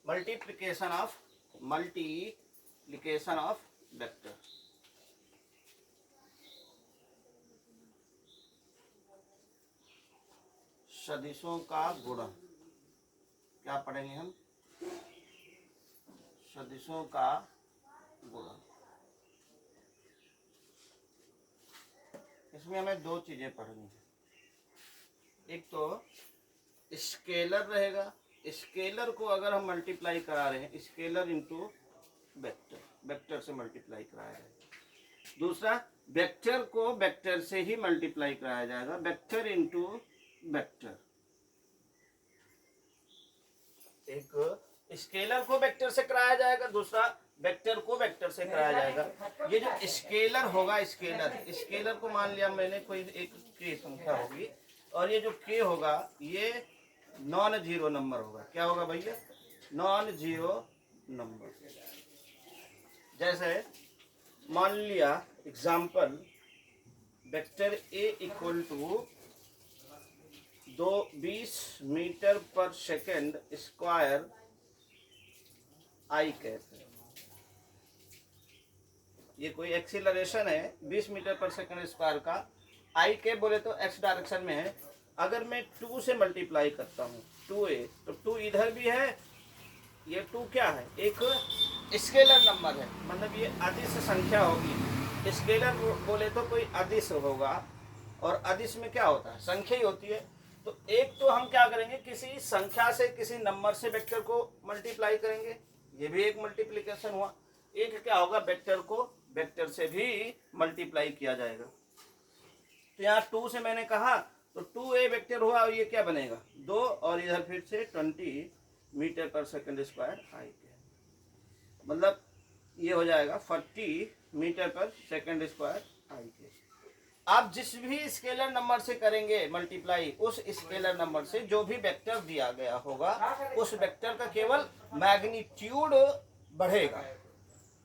Multiplication of vector. सदिशों का गुणन। क्या पढ़ेंगे हम? सदिशों का गुणन। इसमें हमें दो चीजें पढ़नी है। एक तो स्केलर रहेगा, स्केलर को अगर हम मल्टीप्लाई करा रहे हैं, स्केलर इंटू वेक्टर, वेक्टर से मल्टीप्लाई कराया जाएगा। दूसरा, वेक्टर को वेक्टर से ही मल्टीप्लाई कराया जाएगा, वेक्टर इंटू वेक्टर। एक स्केलर को वेक्टर से कराया जाएगा, दूसरा वेक्टर को वेक्टर से कराया जाएगा। ये जो स्केलर होगा, स्केलर को मान लिया मैंने कोई एक के संख्या होगी, और ये जो के होगा ये नॉन जीरो नंबर होगा। क्या होगा भैया? Non zero number. जैसे मान लिया example, vector A equal to 20 meter per second square I cap है। ये कोई एक्सीलरेशन है 20 मीटर पर सेकेंड स्क्वायर का। आई कैप बोले तो एक्स डायरेक्शन में है। अगर मैं 2 से मल्टीप्लाई करता हूँ, 2a, तो 2 इधर भी है, ये 2 क्या है? एक स्केलर नंबर है, मतलब ये अदिश संख्या होगी। स्केलर बोले तो कोई अदिश होगा, और अदिश में क्या होता है? संख्या ही होती है। तो एक तो हम क्या करेंगे, किसी संख्या से किसी नंबर से वेक्टर को मल्टीप्लाई करेंगे, ये भी एक मल्टीप्लिकेशन हुआ। एक क्या होगा, वेक्टर को वेक्टर से भी मल्टीप्लाई किया जाएगा। तो यहाँ 2 से मैंने कहा तो 2a वेक्टर हुआ, और ये क्या बनेगा? 2, और इधर फिर से 20 मीटर पर सेकेंड स्क्वायर आई के, मतलब ये हो जाएगा 40 मीटर पर सेकेंड स्क्वायर आई के। आप जिस भी स्केलर नंबर से करेंगे मल्टीप्लाई, उस स्केलर नंबर से जो भी वेक्टर दिया गया होगा, उस वेक्टर का केवल मैग्नीट्यूड बढ़ेगा।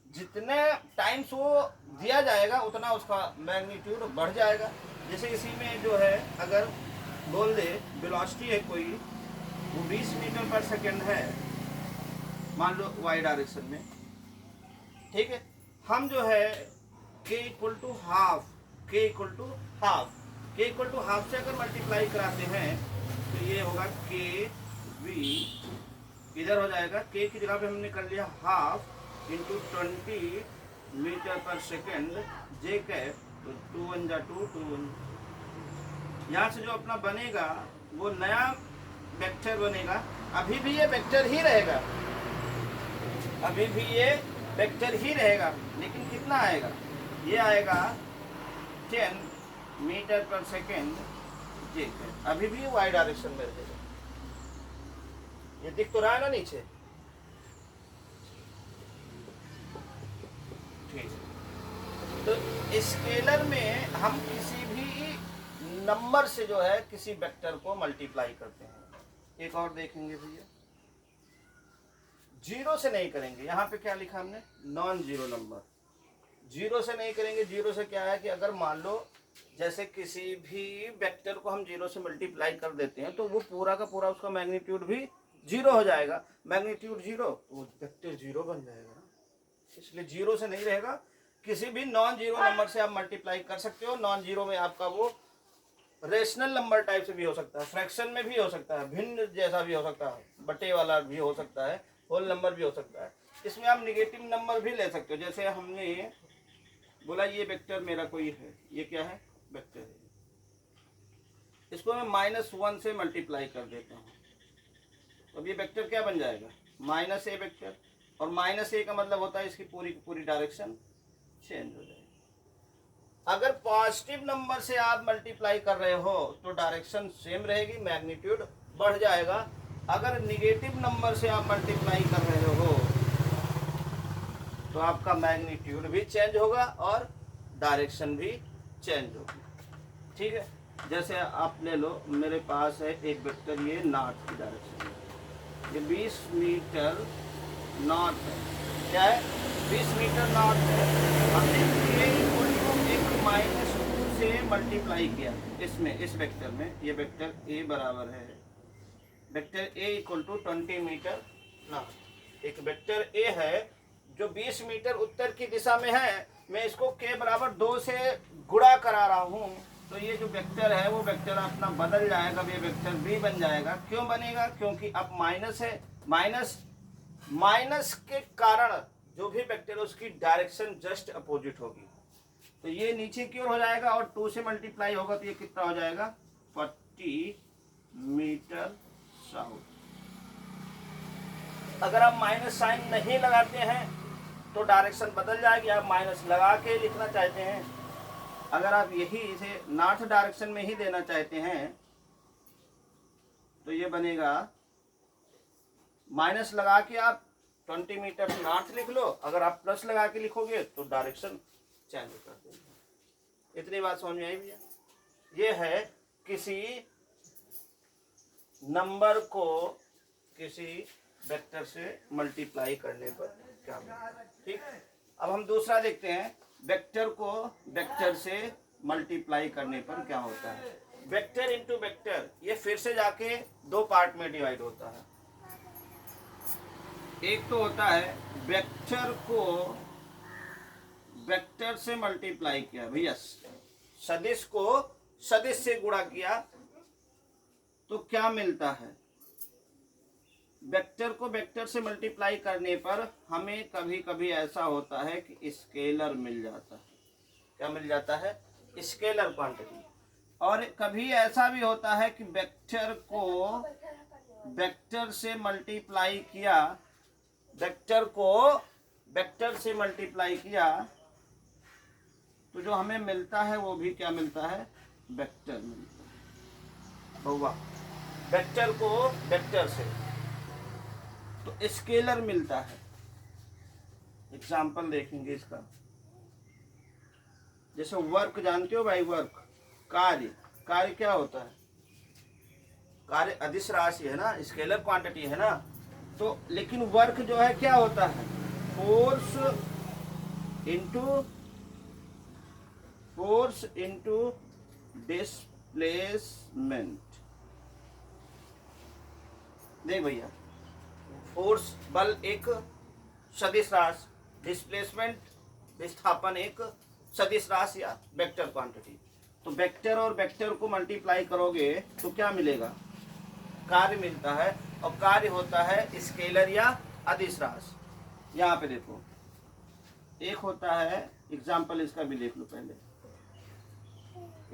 जितने टाइम्स वो दिया जाएगा उतना उसका मैग्नीट्यूड बढ़ जाएगा। जैसे इसी में जो है, अगर बोल दे वेलोसिटी है कोई, वो 20 मीटर पर सेकेंड है, मान लो वाई डायरेक्शन में, ठीक है। हम जो है k equal to half, k equal to half से अगर मल्टीप्लाई कराते हैं तो ये होगा k v, इधर हो जाएगा k की जगह पे हमने कर लिया half into 20 meter per second जे कैप, तो 2 1 जा 2 2 1। यहाँ से जो अपना बनेगा वो नया वेक्टर बनेगा। अभी भी ये वेक्टर ही रहेगा, अभी भी ये वेक्टर ही रहेगा, लेकिन कितना आएगा? ये आएगा 10 मीटर पर सेकेंड जे कैप। अभी भी वाई डायरेक्शन में रहेगा। ये दिख तो रहा है ना नीचे? तो स्केलर में हम किसी भी नंबर से जो है किसी वेक्टर को मल्टीप्लाई करते हैं। एक और देखेंगे भैया, जीरो से नहीं करेंगे। यहाँ पे क्या लिखा हमने? Non zero number. जीरो से नहीं करेंगे। जीरो से क्या है कि अगर मान लो जैसे किसी भी वेक्टर को हम जीरो से मल्टीप्लाई कर देते हैं, तो वो पूरा का पूरा उसका मैग्नीट्यूड भी जीरो हो जाएगा। मैग्नीट्यूड जीरो, वो वेक्टर जीरो बन जाएगा ना, इसलिए जीरो से नहीं रहेगा। किसी भी नॉन जीरो नंबर से आप मल्टीप्लाई कर सकते हो। नॉन जीरो में आपका वो रेशनल नंबर टाइप से भी हो सकता है, फ्रैक्शन में भी हो सकता है, भिन्न जैसा भी हो सकता है, बटे वाला भी हो सकता है, होल नंबर भी हो सकता है। इसमें आप निगेटिव नंबर भी ले सकते हो। जैसे हमने बोला ये वेक्टर मेरा कोई है, ये क्या है? वेक्टर है। इसको मैं -1 से मल्टीप्लाई कर देता हूँ, तो अब ये वेक्टर क्या बन जाएगा? -a vector. और -a का मतलब होता है इसकी पूरी की पूरी डायरेक्शन चेंज हो जाएगी। अगर पॉजिटिव नंबर से आप मल्टीप्लाई कर रहे हो तो डायरेक्शन सेम रहेगी, मैग्नीट्यूड बढ़ जाएगा। अगर निगेटिव नंबर से आप मल्टीप्लाई कर रहे हो तो आपका मैग्नीट्यूड भी चेंज होगा और डायरेक्शन भी चेंज होगी। ठीक है, जैसे आप ले लो, मेरे पास है एक वेक्टर, ये नॉर्थ की डायरेक्शन है, ये 20 मीटर नॉर्थ है। क्या है? 20 मीटर नॉर्थ है। हमने -2 से मल्टीप्लाई किया इसमें, इस वेक्टर में। ये वेक्टर a बराबर है, vector a equal to 20 meter north. एक वेक्टर ए है जो 20 मीटर उत्तर की दिशा में है, मैं इसको के बराबर 2 से गुणा करा रहा हूँ, तो ये जो वेक्टर है वो वेक्टर अपना बदल जाएगा, ये वेक्टर बी बन जाएगा। क्यों बनेगा? क्योंकि अब माइनस है, माइनस के कारण जो भी वेक्टर है उसकी डायरेक्शन जस्ट अपोजिट होगी, तो ये नीचे की ओर हो जाएगा और 2 से मल्टीप्लाई होगा तो ये कितना हो जाएगा 40 मीटर साउथ। अगर आप माइनस साइन नहीं लगाते हैं तो डायरेक्शन बदल जाएगी, आप माइनस लगा के लिखना चाहते हैं। अगर आप यही इसे नॉर्थ डायरेक्शन में ही देना चाहते हैं तो ये बनेगा, माइनस लगा के आप 20 मीटर नॉर्थ लिख लो, अगर आप प्लस लगा के लिखोगे तो डायरेक्शन चेंज कर देंगे। इतनी बात समझ में आई भैया? ये है किसी नंबर को किसी वेक्टर से मल्टीप्लाई करने पर क्या मिलता है। ठीक, अब हम दूसरा देखते हैं, वेक्टर को वेक्टर से मल्टीप्लाई करने पर क्या होता है। वेक्टर इंटू वेक्टर, ये फिर से जाके 2 पार्ट में डिवाइड होता है। एक तो होता है वेक्टर को वेक्टर से मल्टीप्लाई किया भैया, सदिश को सदिश से गुणा किया तो क्या मिलता है। वेक्टर को वेक्टर से मल्टीप्लाई करने पर हमें कभी कभी ऐसा होता है कि स्केलर मिल जाता है। क्या मिल जाता है? Scalar quantity. और कभी ऐसा भी होता है कि वेक्टर को वेक्टर से मल्टीप्लाई किया, वेक्टर को वेक्टर से मल्टीप्लाई किया तो जो हमें मिलता है वो भी क्या मिलता है? वेक्टर मिलता है। बहुआ वेक्टर को वेक्टर से तो स्केलर मिलता है। एग्जाम्पल देखेंगे इसका, जैसे वर्क जानते हो भाई, वर्क कार्य, कार्य क्या होता है? कार्य अदिश राशि है ना, स्केलर क्वांटिटी है ना, तो लेकिन वर्क जो है क्या होता है? Force into displacement. देख भैया, फोर्स बल एक सदिश राशि, डिस्प्लेसमेंट विस्थापन एक सदिश राशि या वेक्टर क्वांटिटी। तो वेक्टर और वेक्टर को मल्टीप्लाई करोगे तो क्या मिलेगा? कार्य मिलता है, और कार्य होता है स्केलर या अदिश राशि। यहाँ पे देखो, एक होता है, एग्जाम्पल इसका भी देख लो पहले,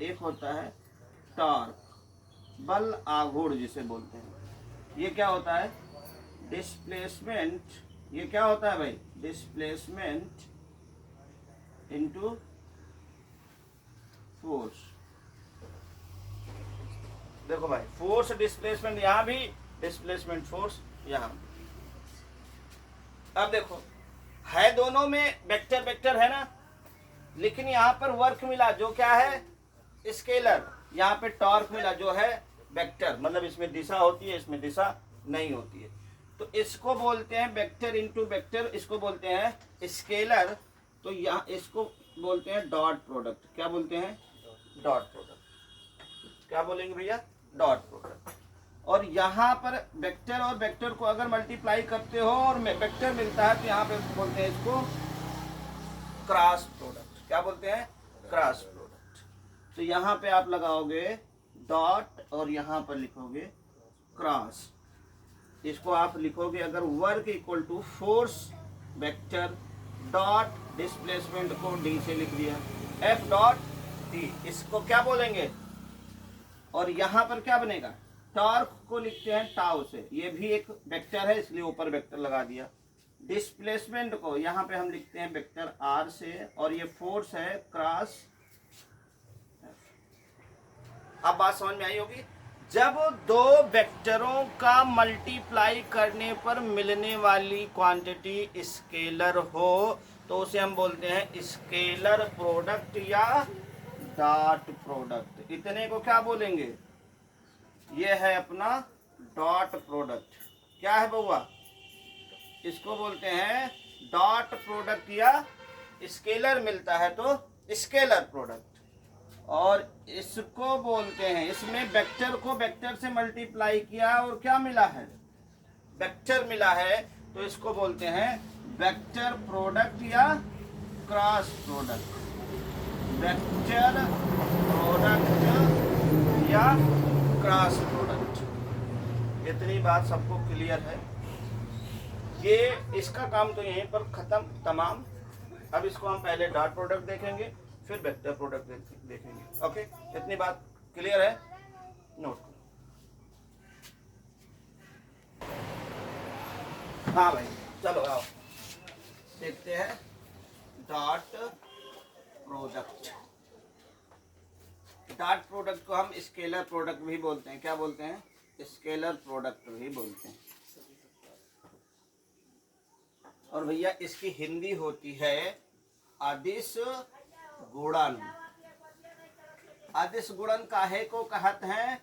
एक होता है टॉर्क, बल आघूर्ण जिसे बोलते हैं। ये क्या होता है? डिस्प्लेसमेंट। ये क्या होता है भाई? Displacement into force. देखो भाई, फोर्स डिस्प्लेसमेंट यहां भी, डिस्प्लेसमेंट फोर्स यहां। अब देखो, है दोनों में वेक्टर वेक्टर है ना, लेकिन यहां पर वर्क मिला जो क्या है? स्केलर। यहाँ पे टॉर्क मिला जो है वेक्टर, मतलब इसमें दिशा होती है, इसमें दिशा नहीं होती है। तो इसको बोलते हैं वेक्टर इंटू वेक्टर, इसको बोलते हैं स्केलर। तो यहाँ इसको बोलते हैं डॉट प्रोडक्ट। क्या बोलते हैं? Dot product. क्या बोलेंगे भैया? Dot product. और यहाँ पर वेक्टर और वेक्टर को अगर मल्टीप्लाई करते हो और वेक्टर मिलता है तो यहाँ पे बोलते हैं इसको क्रॉस प्रोडक्ट। क्या बोलते हैं? Cross product. तो यहाँ पे आप लगाओगे डॉट और यहाँ पर लिखोगे क्रॉस। इसको आप लिखोगे अगर work equal to force vector dot displacement को डी से लिख दिया, एफ डॉट डी, इसको क्या बोलेंगे? और यहाँ पर क्या बनेगा? टॉर्क को लिखते हैं टाउ से, ये भी एक वेक्टर है इसलिए ऊपर वेक्टर लगा दिया। डिस्प्लेसमेंट को यहाँ पे हम लिखते हैं वेक्टर आर से, और ये फोर्स है क्रॉस। अब बात समझ में आई होगी। जब दो वेक्टरों का मल्टीप्लाई करने पर मिलने वाली क्वांटिटी स्केलर हो तो उसे हम बोलते हैं स्केलर प्रोडक्ट या डॉट प्रोडक्ट। इतने को क्या बोलेंगे? ये है अपना डॉट प्रोडक्ट। क्या है बउआ? इसको बोलते हैं डॉट प्रोडक्ट, या स्केलर मिलता है तो स्केलर प्रोडक्ट। और इसको बोलते हैं, इसमें वेक्टर को वेक्टर से मल्टीप्लाई किया और क्या मिला है? वेक्टर मिला है तो इसको बोलते हैं वेक्टर प्रोडक्ट या क्रॉस प्रोडक्ट। वेक्टर प्रोडक्ट या क्रॉस प्रोडक्ट। इतनी बात सबको क्लियर है। ये इसका काम तो यहीं पर खत्म तमाम। अब इसको हम पहले डॉट प्रोडक्ट देखेंगे, फिर वेक्टर प्रोडक्ट देखेंगे। ओके, इतनी बात क्लियर है? नोट। हाँ भाई, चलो आओ देखते हैं डॉट प्रोडक्ट। डॉट प्रोडक्ट को हम स्केलर प्रोडक्ट भी बोलते हैं। क्या बोलते हैं? स्केलर प्रोडक्ट भी बोलते हैं। और भैया इसकी हिंदी होती है अदिश गुणन। अदिश गुणन काहे को कहते हैं?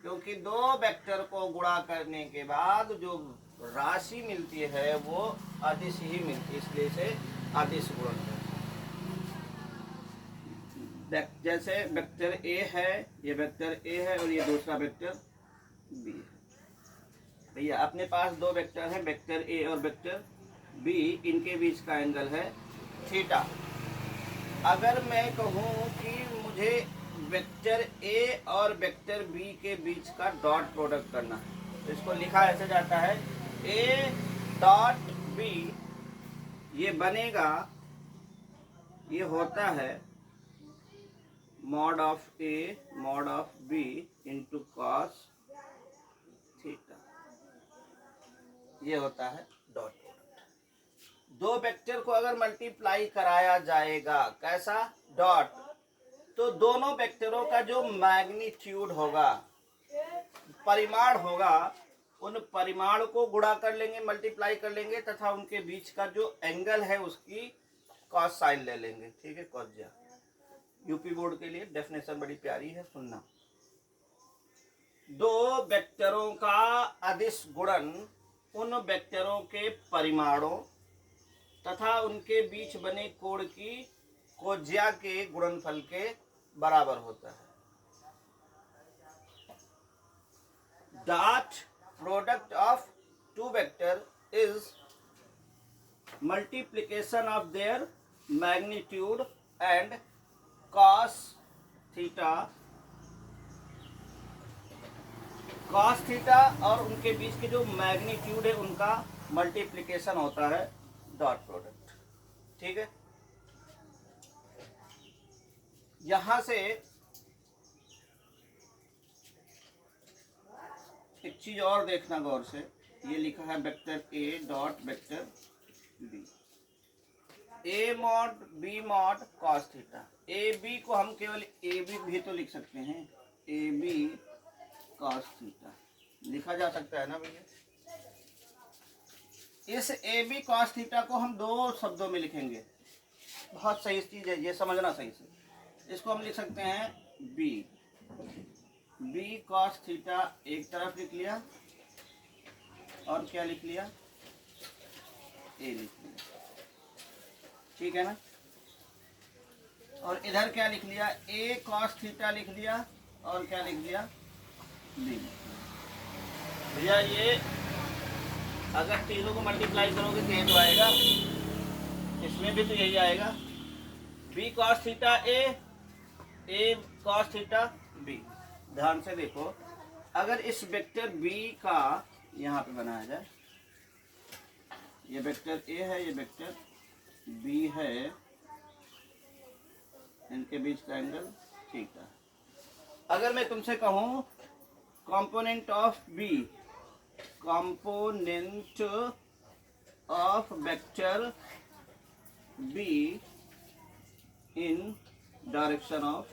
क्योंकि दो वेक्टर को गुणा करने के बाद जो राशि मिलती है वो अदिश ही मिलती है, इसलिए इसे अदिश गुणन कहते हैं। जैसे वेक्टर ए है, ये वेक्टर ए है और ये दूसरा वेक्टर बी है। भैया अपने पास दो वेक्टर हैं, वेक्टर ए और वेक्टर बी, इनके बीच का एंगल है थीटा। अगर मैं कहूँ कि मुझे वेक्टर ए और वेक्टर बी के बीच का डॉट प्रोडक्ट करना है, तो इसको लिखा ऐसे जाता है ए डॉट बी। ये बनेगा, ये होता है mod of A mod of B into cos theta. ये होता है डॉट प्रोडक्ट। दो वेक्टर को अगर मल्टीप्लाई कराया जाएगा, कैसा? डॉट, तो दोनों वेक्टरों का जो मैग्नीट्यूड होगा, परिमाण होगा, उन परिमाण को गुणा कर लेंगे, मल्टीप्लाई कर लेंगे तथा उनके बीच का जो एंगल है उसकी कॉस साइन ले लेंगे। ठीक है, कॉस। यूपी बोर्ड के लिए डेफिनेशन बड़ी प्यारी है, सुनना। दो वेक्टरों का अदिश गुणन उन वेक्टरों के परिमाणों तथा उनके बीच बने कोण की कोज्या के गुणनफल के बराबर होता है। Dot product of two vector is multiplication of their magnitude and cos theta. cos theta और उनके बीच के जो मैग्नीट्यूड है उनका मल्टीप्लिकेशन होता है डॉट प्रोडक्ट। ठीक है, यहां से एक चीज और देखना गौर से। ये लिखा है vector A dot vector B, A mod B mod cos theta. A B को हम केवल ए बी भी तो लिख सकते हैं, ए बी कॉस थीटा लिखा जा सकता है ना भैया। इस ए बी कॉस थीटा को हम दो शब्दों में लिखेंगे। बहुत सही चीज है, ये समझना सही से। इसको हम लिख सकते हैं बी, बी कॉस थीटा एक तरफ लिख लिया, और क्या लिख लिया? ए लिख लिया। ठीक है ना? और इधर क्या लिख लिया? ए कॉस थीटा लिख लिया, और क्या लिख लिया? बी। भैया ये अगर तीनों को मल्टीप्लाई करोगे तो ये तो आएगा, इसमें भी तो यही आएगा, बी कॉस थीटा ए कॉस थीटा बी। ध्यान से देखो, अगर इस वेक्टर बी का यहाँ पे बनाया जाए, ये वेक्टर ए है, ये वेक्टर बी है, इनके बीच का एंगल थीटा। अगर मैं तुमसे कहूं component of B, component of vector B in direction of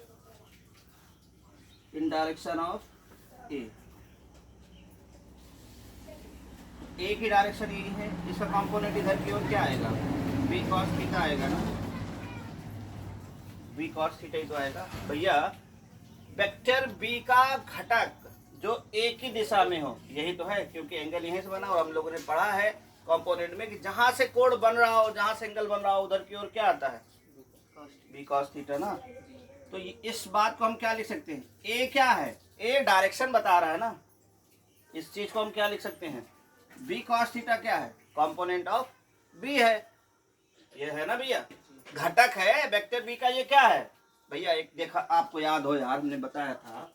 A की डायरेक्शन यही है, इसका कंपोनेंट इधर की ओर क्या आएगा? बी कॉस थीटा आएगा ना, बी कॉस थीटा ही तो आएगा। भैया वेक्टर बी का घटक जो ए की दिशा में हो, यही तो है, क्योंकि एंगल यहीं से बना, और हम लोगों ने पढ़ा है कंपोनेंट में कि जहां से कोण बन रहा हो, जहां से एंगल बन रहा हो, उधर की ओर क्या आता है? बी कॉस थीटा ना। तो इस बात को हम क्या लिख सकते हैं? ए क्या है? ए डायरेक्शन बता रहा है ना, इस चीज को हम क्या लिख सकते हैं? बी कॉस थीटा क्या है, कंपोनेंट ऑफ बी है, ये है ना भैया, घटक है वेक्टर बी का। ये क्या है भैया, एक देखा आपको याद हो यार, हमने बताया था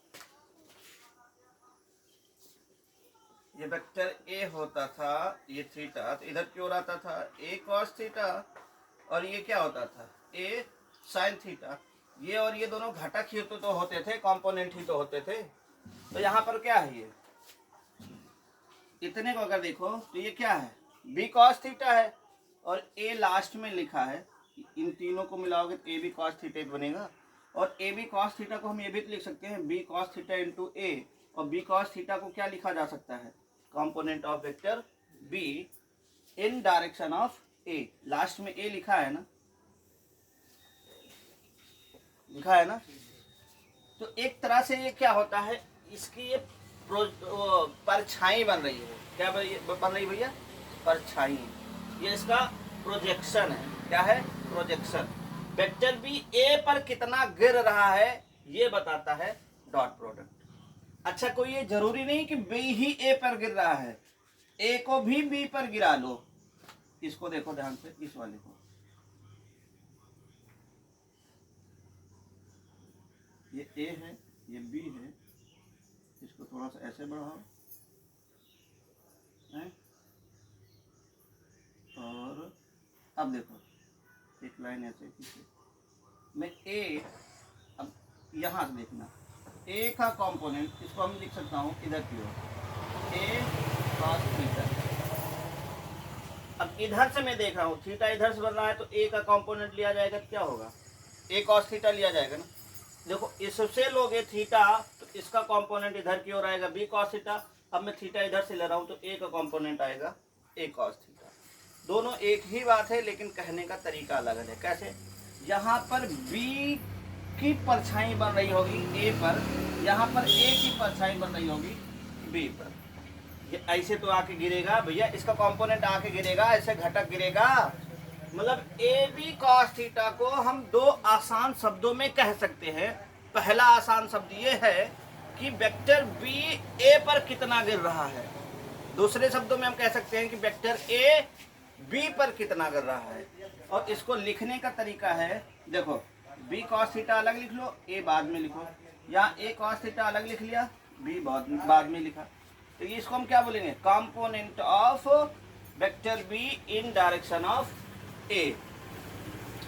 ये वेक्टर ए होता था, ये थीटा, तो इधर क्यों आता था ए कॉस थीटा, और ये क्या होता था ए साइन थीटा। ये और ये दोनों घटक ही तो होते थे, कंपोनेंट ही तो होते थे। तो यहाँ पर क्या है, ये इतने को अगर देखो तो ये क्या है, बी कॉस थीटा है, और ए लास्ट में लिखा है, इन तीनों को मिलाओगे तो ए बी कॉस थीटा बनेगा। और ए बी कॉस थीटा को हम ये भी लिख सकते हैं बी कॉस थीटा इंटू ए, और बी कॉस थीटा को क्या लिखा जा सकता है, component of vector B in direction of A. Last में ए लिखा है ना, लिखा है ना। तो एक तरह से ये क्या होता है, इसकी ये परछाई बन रही है। क्या बन रही भैया, परछाई। ये इसका प्रोजेक्शन है। क्या है, प्रोजेक्शन। वेक्टर बी ए पर कितना गिर रहा है ये बताता है डॉट प्रोडक्ट। अच्छा, कोई ये जरूरी नहीं कि बी ही ए पर गिर रहा है, ए को भी बी पर गिरा लो। इसको देखो ध्यान से, इस वाले को, ये ए है, ये बी है, इसको थोड़ा सा ऐसे बढ़ाओ है? और अब देखो एक लाइन ऐसे पीछे मैं ए, अब यहाँ से देखना ए का कंपोनेंट, इसको हम लिख सकता हूँ इधर की ओर ए कॉस थीटा। अब इधर से मैं देख रहा हूँ थीटा इधर से बन रहा है, तो ए का कंपोनेंट लिया जाएगा तो क्या होगा, ए कॉस थीटा लिया जाएगा ना। देखो इससे लोगे थीटा, तो इसका कंपोनेंट इधर की ओर आएगा बी कॉस थीटा। अब मैं थीटा इधर से ले रहा हूँ तो ए का कंपोनेंट आएगा ए कॉस थीटा। दोनों एक ही बात है, लेकिन कहने का तरीका अलग है। कैसे, यहाँ पर बी की परछाई बन रही होगी ए पर, यहाँ पर ए की परछाई बन रही होगी बी पर। ये ऐसे तो आके गिरेगा भैया, इसका कंपोनेंट आके गिरेगा, ऐसे घटक गिरेगा। मतलब ए बी कॉस थीटा को हम दो आसान शब्दों में कह सकते हैं। पहला आसान शब्द ये है कि वेक्टर बी ए पर कितना गिर रहा है। दूसरे शब्दों में हम कह सकते हैं कि वेक्टर ए बी पर कितना गिर रहा है। और इसको लिखने का तरीका है, देखो बी कॉस थीटा अलग लिख लो, ए बाद में लिखो, या ए कॉस थीटा अलग लिख लिया, बी बाद में लिखा। तो इसको हम क्या बोलेंगे, component of vector B in direction of A,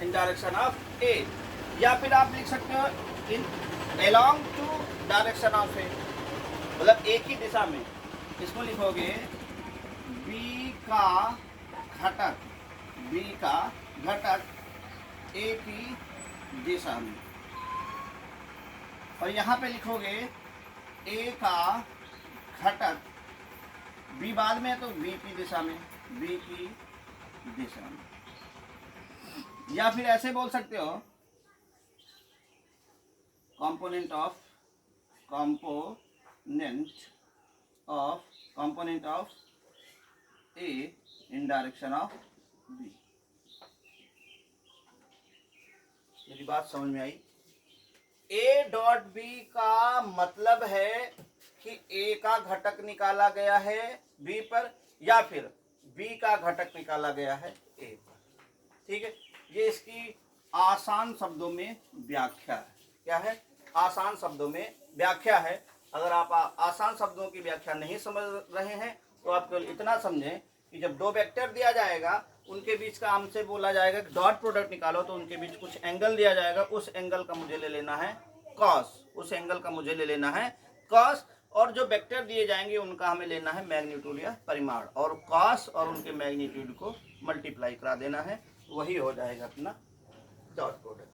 in direction of A. या फिर आप लिख सकते हो in along to direction of A, मतलब एक ही दिशा में। इसको लिखोगे बी का घटक, बी का घटक ए की दिशा में, और यहाँ पे लिखोगे ए का घटक बी बाद में है तो बी की दिशा में, बी की दिशा में। या फिर ऐसे बोल सकते हो component of A in direction of B. मेरी बात समझ में आई। ए डॉट बी का मतलब है कि ए का घटक निकाला गया है बी पर, या फिर बी का घटक निकाला गया है ए पर। ठीक है, ये इसकी आसान शब्दों में व्याख्या है। क्या है, आसान शब्दों में व्याख्या है। अगर आप आसान शब्दों की व्याख्या नहीं समझ रहे हैं तो आप केवल इतना समझें कि जब दो वेक्टर दिया जाएगा, उनके बीच का हमसे बोला जाएगा कि डॉट प्रोडक्ट निकालो, तो उनके बीच कुछ एंगल दिया जाएगा, उस एंगल का मुझे ले लेना है कॉस, उस एंगल का मुझे ले लेना है कॉस। और जो वेक्टर दिए जाएंगे उनका हमें लेना है मैग्नीट्यूड या परिमाण, और कॉस और उनके मैग्नीट्यूड को मल्टीप्लाई करा देना है, वही हो जाएगा अपना डॉट प्रोडक्ट।